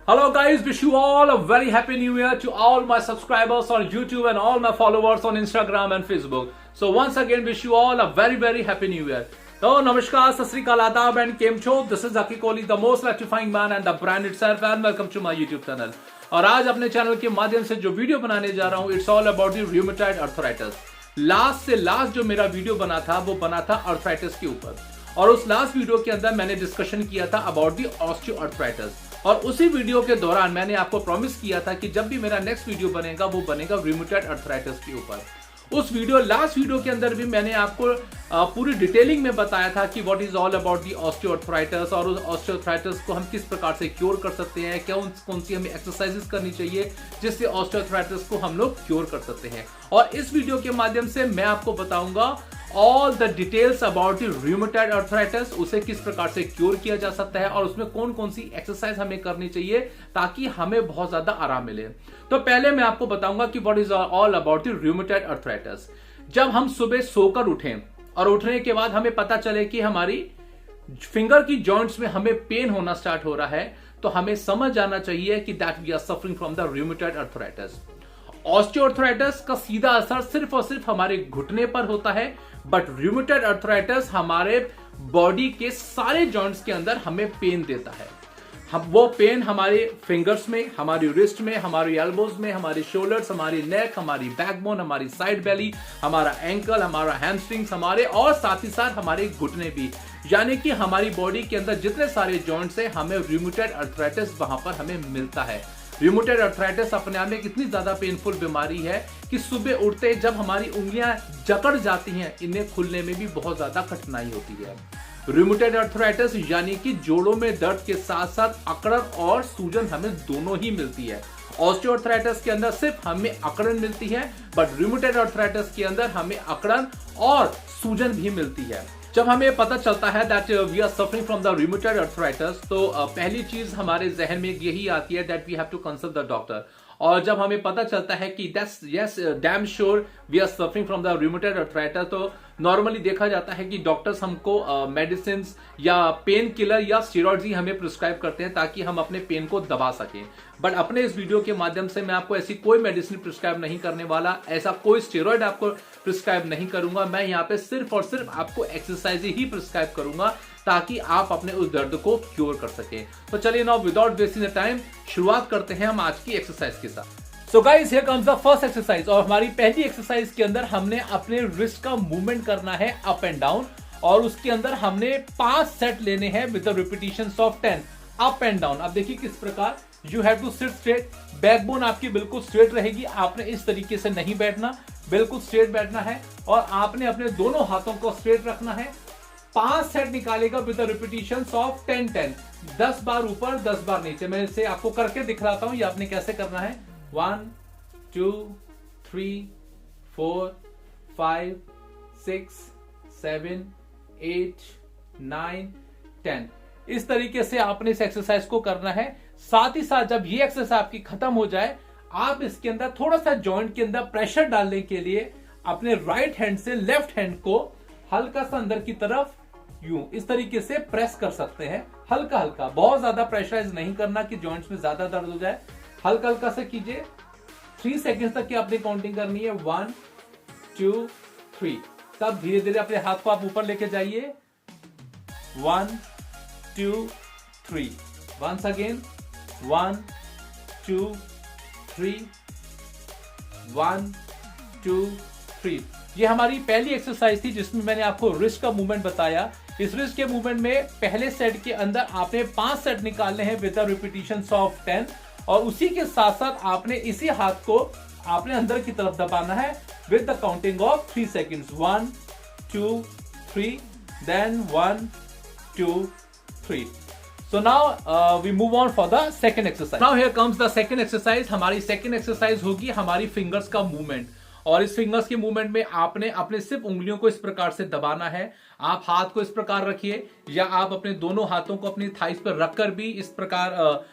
Hello guys, wish you all a very happy new year to all my subscribers on YouTube and all my followers on Instagram and Facebook. So once again wish you all a very happy new year. तो नमस्कार, सत श्री अकाल, आदाब and केम छो। This is Akki Kohli, the most electrifying man and the brand itself, and welcome to my YouTube channel. और आज अपने चैनल के माध्यम से जो वीडियो बनाने जा रहा हूं, it's all about the rheumatoid arthritis. Last जो मेरा वीडियो बना था वो बना था आर्थराइटिस के ऊपर, और उस लास्ट वीडियो के अंदर मैंने डिस्कशन किया था अबाउट द ऑस्टियोआर्थराइटिस। और उसी वीडियो के दौरान मैंने आपको प्रॉमिस किया था कि जब भी मेरा नेक्स्ट वीडियो बनेगा वो बनेगा रूमेटॉइड आर्थराइटिस के ऊपर। उस लास्ट वीडियो के अंदर भी मैंने आपको पूरी डिटेलिंग में बताया था कि what is all about the osteoarthritis, और उस ऑस्टियोआर्थराइटिस को हम किस प्रकार से क्योर कर सकते हैं, कौन सी हमें एक्सरसाइजेस करनी चाहिए जिससे ऑस्टियोआर्थराइटिस को हम लोग क्योर कर सकते हैं। और इस वीडियो के माध्यम से मैं आपको बताऊंगा all the details about the rheumatoid arthritis, उसे किस प्रकार से क्योर किया जा सकता है और उसमें कौन कौन सी एक्सरसाइज हमें करनी चाहिए ताकि हमें बहुत ज्यादा आराम मिले। तो पहले मैं आपको बताऊंगा कि what is all about the rheumatoid arthritis. जब हम सुबह सोकर उठें और उठने के बाद हमें पता चले कि हमारी फिंगर की जॉइंट्स में हमें पेन होना स्टार्ट हो रहा है, तो हमें समझ जाना चाहिए कि that we are suffering from the rheumatoid arthritis. Osteoarthritis का सीधा असर सिर्फ और सिर्फ हमारे घुटने पर होता है, बट रूमेटॉइड आर्थराइटिस हमारे बॉडी के सारे जॉइंट्स के अंदर हमें पेन देता है। वो पेन हमारे फिंगर्स में, हमारी रिस्ट में, हमारी एल्बोज में, हमारे शोल्डर्स, हमारी नेक, हमारी बैकबोन, हमारी साइड बेली, हमारा एंकल, हमारा हैमस्ट्रिंग्स, हमारे और साथ ही साथ हमारे घुटने भी, यानी कि हमारी बॉडी के अंदर जितने सारे जॉइंट्स हैं हमें रूमेटॉइड आर्थराइटिस वहां पर हमें मिलता है। रूमेटॉइड आर्थराइटिस अपने आप में इतनी ज्यादा पेनफुल बीमारी है कि सुबह उठते जब हमारी उंगलियां जकड़ जाती हैं, इन्हें खुलने में भी बहुत ज्यादा कठिनाई होती है। रूमेटॉइड आर्थराइटिस यानी कि जोड़ों में दर्द के साथ साथ अकड़न और सूजन हमें दोनों ही मिलती है। ऑस्टियोआर्थराइटिस के अंदर सिर्फ हमें अकड़न मिलती है, बट रूमेटॉइड आर्थराइटिस के अंदर हमें अकड़न और सूजन भी मिलती है। जब हमें पता चलता है that we are suffering from the rheumatoid arthritis, तो पहली चीज हमारे जहन में यही आती है that we have to consult the doctor. और जब हमें पता चलता है कि that's yes damn sure we are suffering from the rheumatoid arthritis, तो नॉर्मली देखा जाता है कि डॉक्टर्स हमको मेडिसिन या पेन किलर या स्टेरॉइड्स ही हमें प्रिस्क्राइब करते हैं ताकि हम अपने पेन को दबा सकें। बट अपने इस वीडियो के माध्यम से मैं आपको ऐसी कोई मेडिसिन प्रिस्क्राइब नहीं करने वाला, ऐसा कोई स्टेरॉइड आपको प्रिस्क्राइब नहीं करूंगा। मैं यहाँ पे सिर्फ और सिर्फ आपको एक्सरसाइज ही प्रिस्क्राइब करूंगा ताकि आप अपने उस दर्द को क्योर कर सकें। तो चलिए now without wasting the time शुरुआत करते हैं हम आज की एक्सरसाइज के साथ। So guys, here comes the first exercise. और हमारी पहली एक्सरसाइज के अंदर हमने अपने रिस्ट का मूवमेंट करना है अप एंड डाउन, और उसके अंदर हमने 5 सेट लेने हैं with the repetitions of 10 up and down. अब देखिए किस प्रकार, you have to sit straight, backbone आपकी बिल्कुल स्ट्रेट रहेगी, आपने इस तरीके से नहीं बैठना, बिल्कुल स्ट्रेट बैठना है, और आपने अपने दोनों हाथों को स्ट्रेट रखना है। 5 सेट निकालेगा विद द रिपीटिशंस ऑफ 10 10 बार ऊपर 10 बार नीचे। मैं इसे आपको करके दिखलाता हूं, ये आपने कैसे करना है। 1 2 3 4 5 6 7 8 9 10, इस तरीके से आपने इस एक्सरसाइज को करना है। साथ ही साथ जब ये एक्सरसाइज आपकी खत्म हो जाए, आप इसके अंदर थोड़ा सा जॉइंट के अंदर प्रेशर डालने के लिए अपने राइट हैंड से लेफ्ट हैंड को हल्का सा अंदर की तरफ यूं इस तरीके से प्रेस कर सकते हैं, हल्का हल्का, बहुत ज्यादा प्रेशराइज नहीं करना कि जॉइंट्स में ज्यादा दर्द हो जाए। हल्का हल्का से कीजिए। 3 सेकेंड तक की आपने काउंटिंग करनी है। 1 2 3, तब धीरे धीरे अपने हाथ को आप ऊपर लेके जाइए। 1 2 3, वंस अगेन 1 2 3, 1 2 3। ये हमारी पहली एक्सरसाइज थी जिसमें मैंने आपको रिस्ट का मूवमेंट बताया। इस रिस्ट के मूवमेंट में पहले सेट के अंदर आपने 5 सेट निकालने हैं विद द रिपीटिशंस ऑफ 10, और उसी के साथ साथ आपने इसी हाथ को आपने अंदर की तरफ दबाना है with the counting of 3 seconds. 1 2 3, then 1 2 3। So now we move on for the second exercise. Now here comes the second exercise. हमारी second exercise होगी हमारी फिंगर्स का मूवमेंट, और इस फिंगर्स के मूवमेंट में आपने अपने सिर्फ उंगलियों को इस प्रकार से दबाना है। आप हाथ को इस प्रकार रखिए या आप अपने दोनों हाथों को अपनी थाइस पर रखकर भी इस प्रकार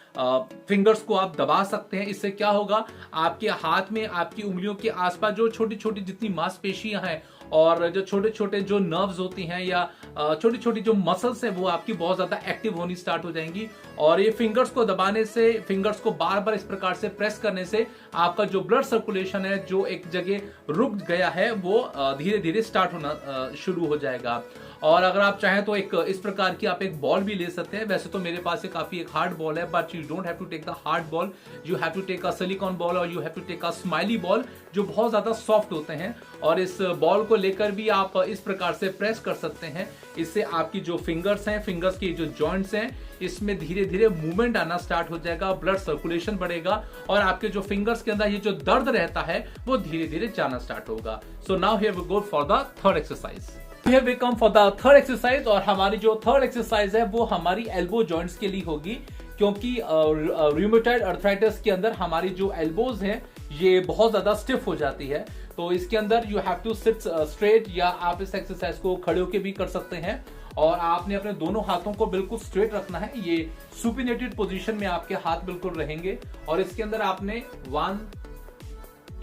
फिंगर्स को आप दबा सकते हैं। इससे क्या होगा, आपके हाथ में आपकी उंगलियों के आसपास जो छोटी छोटी जितनी मांसपेशियां हैं और जो छोटे छोटे जो नर्व्स होती हैं या छोटी छोटी जो मसल्स हैं वो आपकी बहुत ज्यादा एक्टिव होनी स्टार्ट हो जाएंगी। और ये फिंगर्स को दबाने से, फिंगर्स को बार बार इस प्रकार से प्रेस करने से आपका जो ब्लड सर्कुलेशन है जो एक जगह रुक गया है वो धीरे धीरे स्टार्ट होना शुरू हो जाएगा। और अगर आप चाहें तो एक इस प्रकार की आप एक बॉल भी ले सकते हैं। वैसे तो मेरे पास काफी एक हार्ड बॉल है, but you don't have to take the hard ball, you have to take a silicone ball और you have to take a smiley ball जो बहुत ज्यादा सॉफ्ट होते हैं। और इस बॉल को लेकर भी आप इस प्रकार से प्रेस कर सकते हैं। इससे आपकी जो फिंगर्स हैं, फिंगर्स की जो जॉइंट्स हैं, इसमें धीरे धीरे मूवमेंट आना स्टार्ट हो जाएगा, ब्लड सर्कुलेशन बढ़ेगा और आपके जो फिंगर्स के अंदर ये जो दर्द रहता है वो धीरे धीरे जाना स्टार्ट होगा। So now here we go for the third exercise. Here we come for the third exercise और हमारी जो थर्ड एक्सरसाइज है वो हमारी एल्बो जॉइंट्स के लिए होगी, क्योंकि रूमेटॉइड अर्थराइटिस के अंदर हमारी जो एल्बोज हैं ये बहुत ज्यादा स्टिफ हो जाती है। तो इसके अंदर you have to sit straight, या आप इस एक्सरसाइज को खड़े होकर भी कर सकते हैं और आपने अपने दोनों हाथों को बिल्कुल स्ट्रेट रखना है। ये सुपिनेटेड पोजीशन में आपके हाथ बिल्कुल रहेंगे और इसके अंदर आपने 1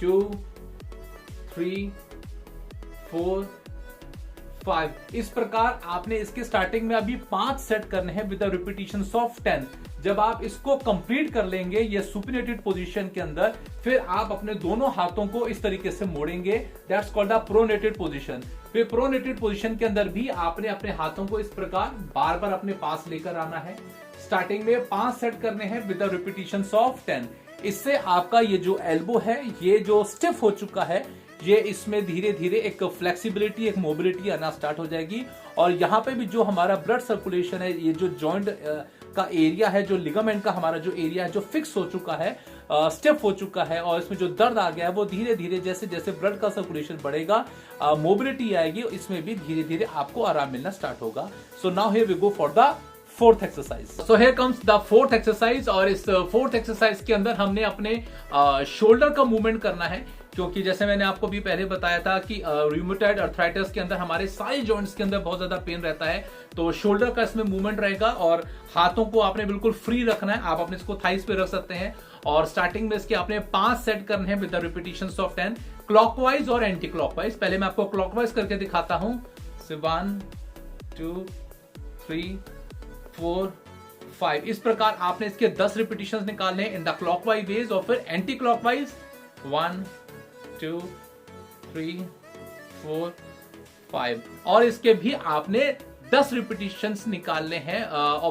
2 3 4 5 इस प्रकार आपने इसके स्टार्टिंग में अभी 5 सेट करने हैं विद रिपीटिशन ऑफ 10। जब आप इसको कंप्लीट कर लेंगे ये सुपिनेटेड पोजीशन के अंदर, फिर आप अपने दोनों हाथों को इस तरीके से मोड़ेंगे, that's called the pronated position. फिर प्रोनेटेड पोजीशन के अंदर भी आपने अपने हाथों को इस प्रकार बार बार अपने पास लेकर आना है। स्टार्टिंग में 5 सेट करने हैं विद रिपीटिशन ऑफ 10। इससे आपका ये जो एल्बो है ये जो स्टिफ हो चुका है ये इसमें धीरे धीरे एक फ्लेक्सिबिलिटी, एक मोबिलिटी आना स्टार्ट हो जाएगी। और यहाँ पे भी जो हमारा ब्लड सर्कुलेशन है, ये जो जॉइंट का एरिया है, जो लिगामेंट का हमारा जो एरिया है जो फिक्स हो चुका है, स्टिफ हो चुका है और इसमें जो दर्द आ गया है वो धीरे धीरे जैसे जैसे ब्लड का सर्कुलेशन बढ़ेगा, मोबिलिटी आएगी, इसमें भी धीरे धीरे आपको आराम मिलना स्टार्ट होगा। So now here we go for the fourth exercise. So here comes the fourth exercise और इस फोर्थ एक्सरसाइज के अंदर हमने अपने शोल्डर का मूवमेंट करना है, क्योंकि जैसे मैंने आपको भी पहले बताया था कि रूमेटॉइड अर्थराइटिस के अंदर हमारे सारे जॉइंट्स के अंदर बहुत ज्यादा पेन रहता है। तो शोल्डर का इसमें मूवमेंट रहेगा और हाथों को आपने बिल्कुल फ्री रखना है। आप अपने इसको थाइस पे रख सकते हैं और स्टार्टिंग में इसके आपने 5 सेट करने हैं with the repetitions of 10, clockwise और एंटी क्लॉकवाइज। पहले मैं आपको क्लॉकवाइज करके दिखाता हूं। 1 2 3 4 5 इस प्रकार आपने इसके 10 रिपीटिशंस निकालने इन द क्लॉकवाइज वेज और फिर एंटी क्लॉकवाइज 1 2 3 4 5 और इसके भी आपने 10 रिपीटिशंस निकालने हैं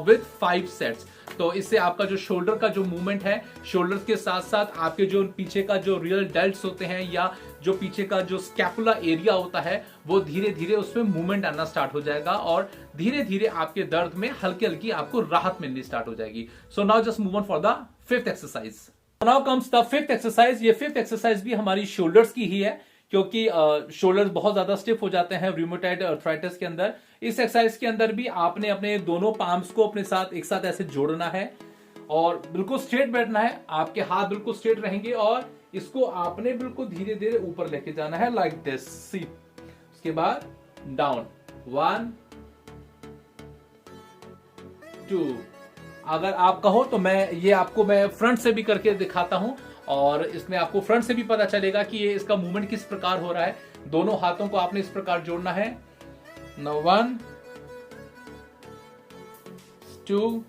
विद 5 सेट्स। तो इससे आपका जो शोल्डर का जो मूवमेंट है, शोल्डर के साथ साथ आपके जो पीछे का जो रियल डेल्ट्स होते हैं या जो पीछे का जो स्कैपुला एरिया होता है वो धीरे धीरे उसमें मूवमेंट आना स्टार्ट हो जाएगा और धीरे धीरे आपके दर्द में हल्की हल्की आपको राहत मिलनी स्टार्ट हो जाएगी। So now just move on for the fifth exercise. Now comes the fifth exercise. ये फिफ्थ एक्सरसाइज भी हमारी शोल्डर्स की ही है, क्योंकि शोल्डर्स बहुत ज्यादा स्टिफ हो जाते हैं रूमेटॉइड अर्थराइटिस के अंदर। इस एक्सरसाइज के अंदर भी आपने अपने दोनों पाम्स को अपने साथ एक साथ ऐसे जोड़ना है और बिल्कुल स्ट्रेट बैठना है। आपके हाथ बिल्कुल स्ट्रेट रहेंगे और इसको आपने बिल्कुल धीरे धीरे ऊपर लेके जाना है लाइक दिस। सी उसके बाद डाउन 1 2। अगर आप कहो तो मैं आपको फ्रंट से भी करके दिखाता हूं और इसमें आपको फ्रंट से भी पता चलेगा कि ये इसका मूवमेंट किस प्रकार हो रहा है। दोनों हाथों को आपने इस प्रकार जोड़ना है। 1 2।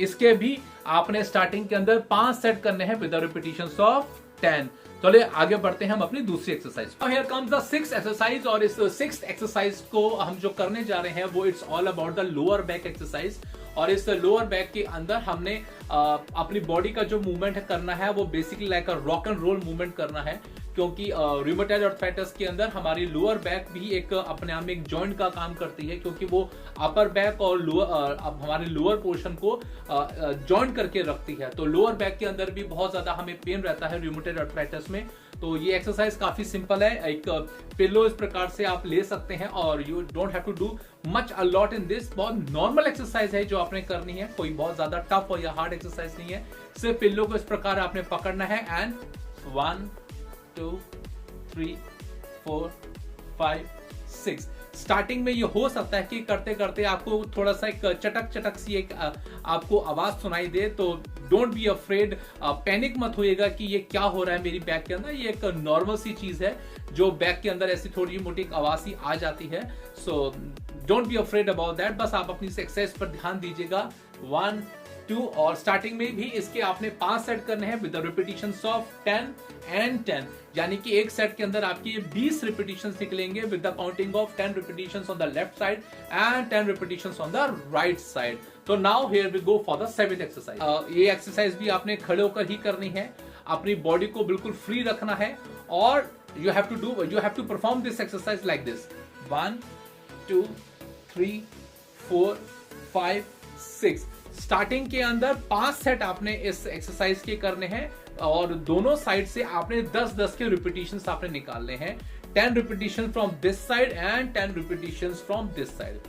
इसके भी आपने स्टार्टिंग के अंदर 5 सेट करने हैं विद रिपीटिशंस ऑफ 10। चलिए आगे बढ़ते हैं हम अपनी दूसरी exercise. Here comes the sixth exercise और इस सिक्स्थ एक्सरसाइज को हम जो करने जा रहे हैं वो it's all about the lower back exercise. और इस लोअर बैक के अंदर हमने अपनी बॉडी का जो मूवमेंट करना है वो basically like a rock and roll movement करना है, क्योंकि रूमेटॉइड अर्थराइटिस के अंदर हमारी लोअर बैक भी एक अपने आप में एक जॉइंट का काम करती है, क्योंकि वो अपर बैक और लोअर हमारे लोअर पोर्शन को जॉइंट करके रखती है। तो लोअर बैक के अंदर भी बहुत ज्यादा हमें पेन रहता है रूमेटॉइड अर्थराइटिस में। तो ये एक्सरसाइज काफी सिंपल है। एक पिलो इस प्रकार से आप ले सकते हैं और you don't have to do much a lot in this. बहुत नॉर्मल एक्सरसाइज है जो आपने करनी है, कोई बहुत ज्यादा टफ और या हार्ड एक्सरसाइज नहीं है। सिर्फ पिलो को इस प्रकार आपने पकड़ना है एंड 1 2 3 4 5 6 स्टार्टिंग में ये हो सकता है कि करते करते आपको थोड़ा सा एक चटक चटक सी एक आपको आवाज सुनाई दे, तो डोंट बी अफ्रेड, पैनिक मत होइएगा कि ये क्या हो रहा है मेरी बैक के अंदर। ये एक नॉर्मल सी चीज है जो बैक के अंदर ऐसी थोड़ी मोटी आवाज सी आ जाती है। So don't be afraid about that, बस आप अपनी एक्सरसाइज पर ध्यान दीजिएगा। 1 2 और स्टार्टिंग में भी इसके आपने 5 सेट करने हैं with the repetitions of 10 and 10, यानी कि एक सेट के अंदर आपकी 20 रिपीटिशंस निकलेंगे with the counting of 10 repetitions on the left side and 10 repetitions on the right side. तो now here we go for the 7th exercise. ये एक्सरसाइज भी आपने खड़े होकर ही करनी है, अपनी बॉडी को बिल्कुल फ्री रखना है और you have to perform this exercise like this. 1 2 3 4 5 6। Starting के अंदर 5 सेट आपने इस एक्सरसाइज के करने हैं और दोनों साइड से आपने 10-10 के रिपीटिशंस आपने निकालने हैं। 10 repetition from this side and 10 repetitions from this side.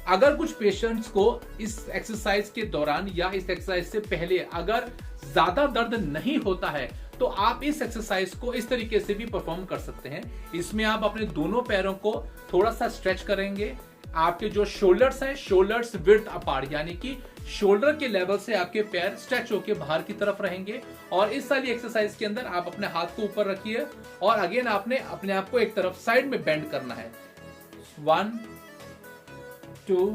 अगर कुछ पेशेंट्स को इस एक्सरसाइज के दौरान या इस एक्सरसाइज से पहले अगर ज्यादा दर्द नहीं होता है तो आप इस एक्सरसाइज को इस तरीके से भी परफॉर्म कर सकते हैं। इसमें आप अपने दोनों पैरों को थोड़ा सा स्ट्रेच करेंगे। आपके जो शोल्डर्स हैं, शोल्डर्स विड्थ अपार्ट, यानी कि शोल्डर के लेवल से आपके पैर स्ट्रेच होकर बाहर की तरफ रहेंगे। और इस सारी एक्सरसाइज के अंदर आप अपने हाथ को ऊपर रखिए और अगेन आपने अपने आप को एक तरफ साइड में बेंड करना है। 1 2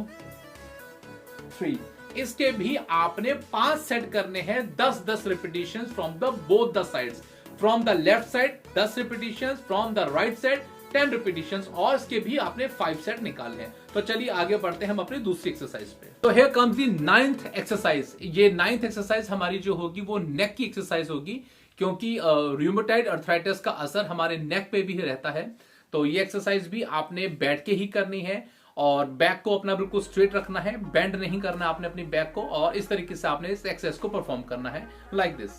3। इसके भी आपने 5 सेट करने हैं, 10-10 repetitions from the both the sides. From the left side 10 repetitions, from the right side 10 repetitions, और इसके भी आपने 5 सेट निकालने हैं। तो चलिए आगे बढ़ते हैं हम अपनी दूसरी एक्सरसाइज पे। तो here comes the 9th exercise. ये 9th एक्सरसाइज हमारी जो होगी वो नेक की एक्सरसाइज होगी, क्योंकि रूमेटॉइड अर्थराइटिस का असर हमारे नेक पे भी रहता है। तो ये एक्सरसाइज भी आपने बैठ के ही करनी है और बैक को अपना बिल्कुल स्ट्रेट रखना है, बेंड नहीं करना आपने अपनी बैक को, और इस तरीके से आपने इस एक्सरसाइज को परफॉर्म करना है लाइक दिस।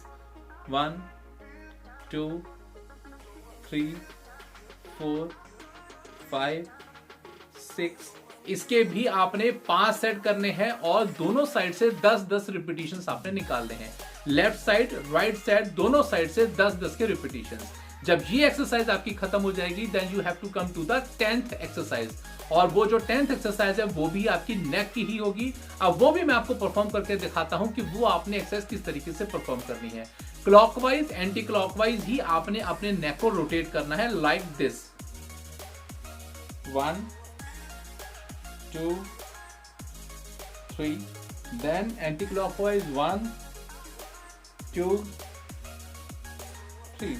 1 2 3 4 5 6। इसके भी आपने 5 सेट करने हैं और दोनों साइड से 10-10 रिपीटिशंस आपने निकालने हैं। लेफ्ट साइड राइट साइड दोनों साइड से 10-10 के रिपीटिशंस। जब ये एक्सरसाइज आपकी खत्म हो जाएगी then you have to come to the 10th exercise, और वो जो 10th एक्सरसाइज है वो भी आपकी नेक की ही होगी। अब वो भी मैं आपको परफॉर्म करके दिखाता हूं कि वो आपने एक्सरसाइज किस तरीके से परफॉर्म करनी है। क्लॉकवाइज एंटी क्लॉकवाइज ही आपने अपने नेक को रोटेट करना है like this. 1 2 3, then anti clockwise 1 2 3।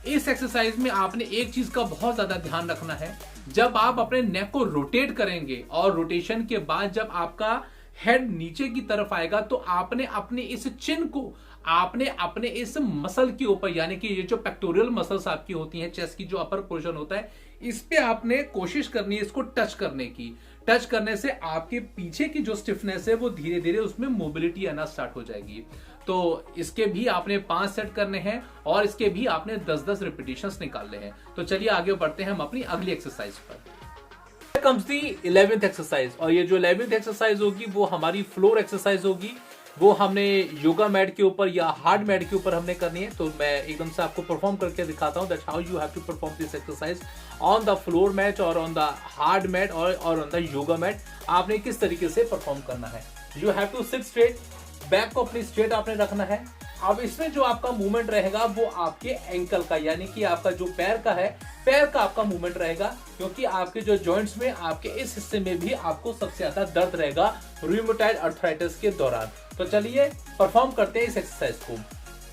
इस एक्सरसाइज में आपने एक चीज का बहुत ज्यादा ध्यान रखना है, जब आप अपने नेक को रोटेट करेंगे और रोटेशन के बाद जब आपका हेड नीचे की तरफ आएगा तो आपने अपने इस चिन को आपने अपने इस मसल के ऊपर, यानी कि ये जो पेक्टोरियल मसल्स आपकी होती हैं, चेस्ट की जो अपर पोर्शन होता है, इस पे आपने कोशिश करनी है इसको टच करने की। टच करने से आपके पीछे की जो स्टिफनेस है वो धीरे धीरे उसमें मोबिलिटी आना स्टार्ट हो जाएगी। तो इसके भी आपने 5 सेट करने हैं और इसके भी आपने 10-10 रिपीटिशंस निकालने हैं। तो चलिए आगे बढ़ते हैं हम अपनी अगली एक्सरसाइज पर। कम्स दी 11th एक्सरसाइज, और ये जो 11th एक्सरसाइज होगी वो हमारी फ्लोर एक्सरसाइज होगी। वो हमने योगा मैट के ऊपर या हार्ड मैट के ऊपर हमने करनी है। तो मैं एकदम से आपको परफॉर्म करके दिखाता हूँ that how you have to perform this exercise on the floor mat और ऑन द हार्ड मैट और ऑन द योगा मैट। आपने किस तरीके से परफॉर्म करना है। You have to sit straight, back को अपनी स्ट्रेट आपने रखना है। अब इसमें जो आपका मूवमेंट रहेगा वो आपके एंकल का, यानी कि आपका जो पैर का है, पैर का आपका मूवमेंट रहेगा, क्योंकि आपके जो जॉइंट्स में आपके इस हिस्से में भी आपको सबसे ज्यादा दर्द रहेगा रूमेटॉइड अर्थराइटिस के दौरान। तो चलिए परफॉर्म करते हैं इस एक्सरसाइज को।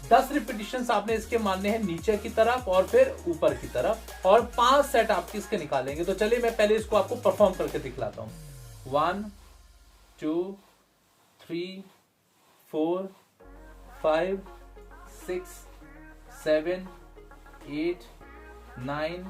10 रिपीटिशंस आपने इसके मानने हैं नीचे की तरफ और फिर ऊपर की तरफ, और 5 सेट आप इसके निकालेंगे। तो चलिए मैं पहले इसको आपको परफॉर्म करके दिखलाता हूं। 1 2 3 4 5 6 7 8 9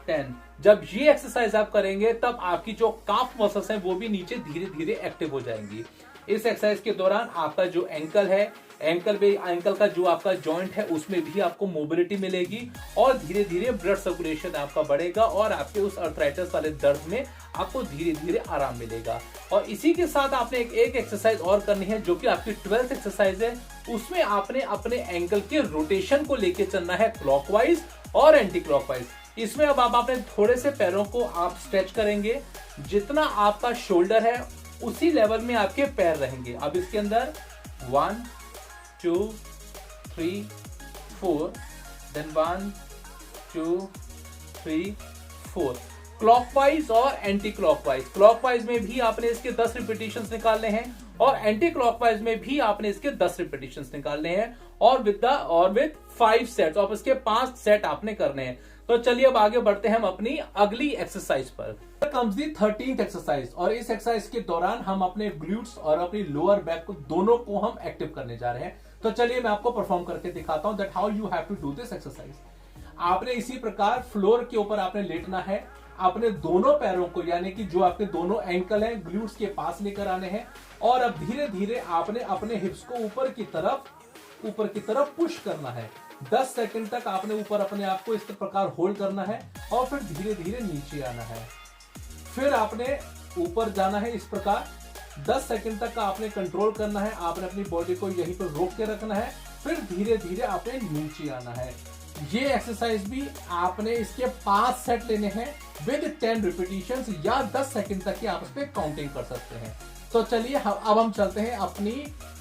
10। जब ये एक्सरसाइज आप करेंगे तब आपकी जो काफ मसल्स हैं वो भी नीचे धीरे धीरे एक्टिव हो जाएंगी। इस एक्सरसाइज के दौरान आपका जो एंकल है, एंकल का जो आपका जॉइंट है उसमें भी आपको मोबिलिटी मिलेगी और धीरे धीरे ब्लड सर्कुलेशन आपका बढ़ेगा और आपके उस अर्थराइटिस वाले दर्द में आपको धीरे धीरे आराम मिलेगा। और इसी के साथ आपने एक एक्सरसाइज और करनी है जो कि आपकी 12th एक्सरसाइज है। उसमें आपने अपने एंकल के रोटेशन को लेके चलना है क्लॉकवाइज और एंटी क्लॉकवाइज। इसमें अब आप अपने थोड़े से पैरों को आप स्ट्रेच करेंगे, जितना आपका शोल्डर है उसी लेवल में आपके पैर रहेंगे। अब इसके अंदर 1 2 3 4, देन 1 2 3 4, क्लॉकवाइज और एंटी क्लॉकवाइज। क्लॉकवाइज में भी आपने इसके 10 रिपीटिशंस निकालने हैं और एंटी क्लॉकवाइज में भी आपने इसके 10 रिपीटिशंस निकालने हैं और विद 5 सेट्स और इसके 5 सेट आपने करने हैं। तो चलिए अब आगे बढ़ते हैं हम अपनी अगली एक्सरसाइज पर। कम्स दी 13th एक्सरसाइज और इस एक्सरसाइज के दौरान हम अपने ग्लूट्स और अपनी लोअर बैक को दोनों को हम एक्टिव करने जा रहे हैं। तो चलिए मैं आपको परफॉर्म करके दिखाता हूं that how you have to do this exercise. आपने इसी प्रकार फ्लोर के ऊपर आपने लेटना है, अपने दोनों पैरों को यानी कि जो आपके दोनों एंकल हैं ग्लूट्स के पास लेकर आने हैं और अब धीरे धीरे आपने अपने हिप्स को ऊपर की तरफ पुश करना है। 10 सेकंड तक आपने ऊपर अपने आप को इस प्रकार होल्ड करना है और फिर धीरे धीरे नीचे आना है। फिर आपने ऊपर जाना है इस प्रकार, 10 सेकंड तक का आपने कंट्रोल करना है। आपने अपनी बॉडी को यहीं पर रोक के रखना है, फिर धीरे धीरे आपने नीचे आना है। ये एक्सरसाइज भी आपने इसके 5 सेट लेने हैं विद 10 रिपीटिशंस या 10 सेकंड तक की आप इस पे काउंटिंग कर सकते हैं। तो चलिए अब हम चलते हैं अपनी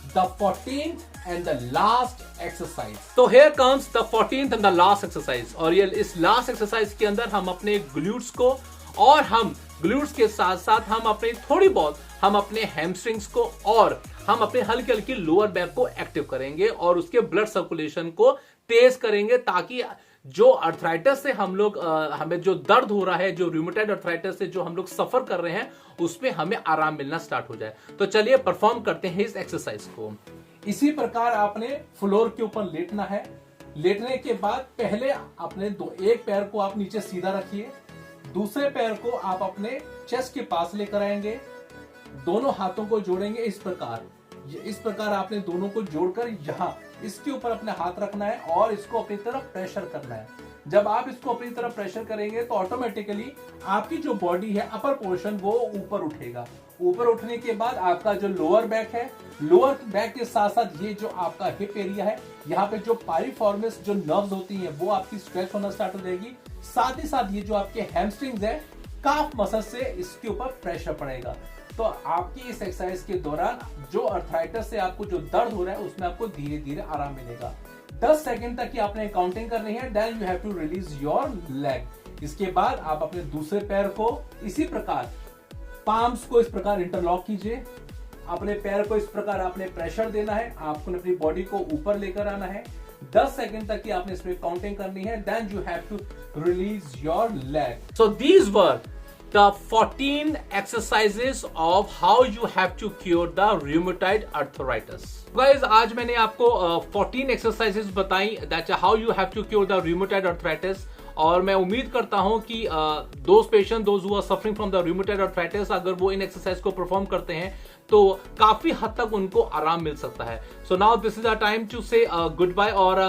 the 14th and the last exercise. तो here comes the 14th and the last exercise और ये इस लास्ट एक्सरसाइज के अंदर हम अपने ग्लूट्स को और हम ग्लूट्स के साथ साथ हम अपने थोड़ी बहुत हम अपने हैमस्ट्रिंग्स को और हम अपने हल्की हल्की लोअर बैक को एक्टिव करेंगे और उसके ब्लड सर्कुलेशन को तेज करेंगे ताकि जो अर्थराइटिस से हम लोग हमें जो दर्द हो रहा है, जो रूमेटॉइड अर्थराइटिस से जो हम लोग सफर कर रहे हैं, उसमें हमें आराम मिलना स्टार्ट हो जाए। तो चलिए परफॉर्म करते हैं इस एक्सरसाइज को। इसी प्रकार आपने फ्लोर के ऊपर लेटना है। लेटने के बाद पहले अपने एक पैर को आप नीचे सीधा रखिए, दूसरे पैर को आप अपने चेस्ट के पास लेकर आएंगे, दोनों हाथों को जोड़ेंगे इस प्रकार आपने दोनों को जोड़कर यहाँ इसके ऊपर अपने हाथ रखना है और इसको अपनी तरफ प्रेशर करना है। जब आप इसको अपनी तरफ प्रेशर करेंगे तो ऑटोमेटिकली आपकी जो बॉडी है अपर पोर्शन वो ऊपर उठेगा। ऊपर उठने के बाद आपका जो लोअर बैक है, लोअर बैक के साथ साथ ये जो आपका हिप एरिया है, यहाँ पे जो पाइरिफॉर्मिस जो नर्व्स होती हैं वो आपकी स्ट्रेच होना स्टार्ट हो जाएगी। साथ ही साथ ये जो आपके हैमस्ट्रिंग्स है, काफ मसल से इसके ऊपर प्रेशर पड़ेगा। तो आपकी इस एक्सरसाइज के दौरान जो अर्थराइटिस से आपको जो दर्द हो रहा है उसमें आपको धीरे धीरे आराम मिलेगा। 10 सेकंड तक की आपने काउंटिंग करनी है, then you have to release your leg. इसके बाद आप अपने दूसरे पैर को इसी प्रकार पाम्स को इस प्रकार इंटरलॉक कीजिए, अपने पैर को इस प्रकार आपने प्रेशर देना है, आपको अपनी बॉडी को ऊपर लेकर आना है। 10 सेकंड तक की आपने इसमें काउंटिंग करनी है, then you have to release your leg. So these were the 14 exercises of how you have to cure the rheumatoid arthritis. Guys, आज मैंने आपको 14 exercises बताई that how you have to cure the rheumatoid arthritis और मैं उम्मीद करता हूं कि those patients those who are suffering from the rheumatoid arthritis अगर वो इन एक्सरसाइज को परफॉर्म करते हैं तो काफी हद तक उनको आराम मिल सकता है। So now this is our time to say goodbye और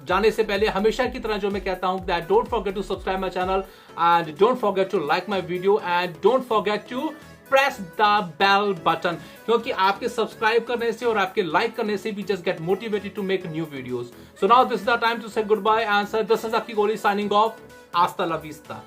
जाने से पहले हमेशा की तरह जो मैं कहता हूं that don't forget to subscribe my channel and don't forget to like my video and don't forget to press the bell button क्योंकि आपके सब्सक्राइब करने से और आपके लाइक करने से we just get motivated to make new videos. So now this is the time to say goodbye and this is Aki Kohli signing off. Hasta la vista.